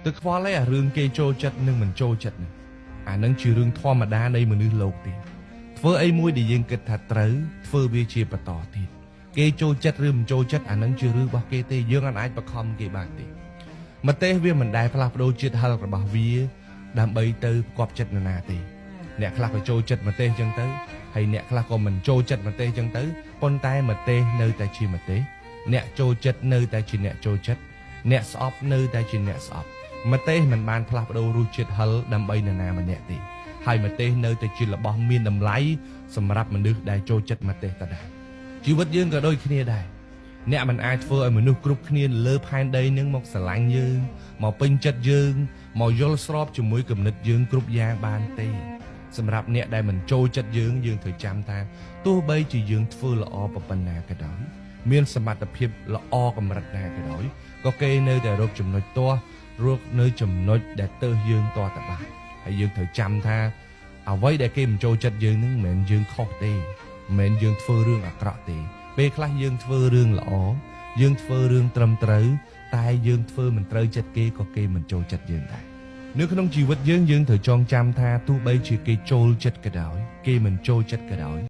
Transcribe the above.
ទឹកខ្វល់ឯអារឿងគេចូលចិត្តនិងមិនចូលចិត្តនេះអានឹងជារឿងធម្មតានៃមនុស្សលោកទេធ្វើអីមួយដែលយើងគិតថាត្រូវធ្វើវាជាបន្តទៀតគេចូលចិត្តឬមិនចូលចិត្តអានឹងជារឿងរបស់គេទេយើងអាចបខំគេបានទេម្ទេសវាមិនដែលផ្លាស់ប្ដូរជាតិហឹររបស់វាដើម្បីទៅផ្គប់ចិត្តនរណាទេអ្នកខ្លះក៏ចូលចិត្តម្ទេសចឹងទៅហើយអ្នកខ្លះក៏មិនចូលចិត្តម្ទេសចឹងទៅប៉ុន្តែម្ទេសនៅតែជាម្ទេសអ្នកចូលចិត្តនៅតែជាអ្នកចូលចិត្តអ្នកស្អប់នៅតែជាអ្នកស្អប់ម្ទេសមិនបានផ្លាស់ប្ដូររសជាតិហឹរដើម្បីនរណាម្នាក់ទេហើយម្ទេសនៅតែជារបស់មានតម្លៃសម្រាប់មនុស្សដែលចូលចិត្តម្ទេសដដែលជីវិតយើងក៏ដូចគ្នាដែរអ្នកមិនអាចធ្វើឲ្យមនុស្សគ្រប់គ្នាលើផែនដីនឹងមកស្រឡាញ់យើងមកពេញចិត្តយើងមកយល់ស្របជាមួយគំនិតយើងគ្រប់យ៉ាងបានទេសម្រាប់អ្នកដែលមិនចូលចិត្តយើងត្រូវចាំថាទោះបីជាយើងធ្វើល្អប៉ុណ្ណាក៏ដោយមានសមត្ថភាពល្អកម្រិតណាក៏ដោយក៏គេនៅតែរកចំណុចទាស់រកនៅចំណុចដែលទើសយើងតតែបានហើយយើងត្រូវចាំថាអ្វីដែលគេមិនចូលចិត្តយើងនឹងមិនមែនយើងខុសទេមិនមែនយើងធ្វើរឿងអាក្រក់ទេពេលខ្លះយើងធ្វើរឿងល្អយើងធ្វើរឿងត្រឹមត្រូវតែយើងធ្វើមិនត្រូវចិត្តគេក៏គេមិនចូលចិត្តយើងដែរនៅក្នុងជីវិតយើងត្រូវចងចាំថាទោះបីជាគេចូលចិត្តក៏ដោយគេមិនចូលចិត្តក៏ដោយ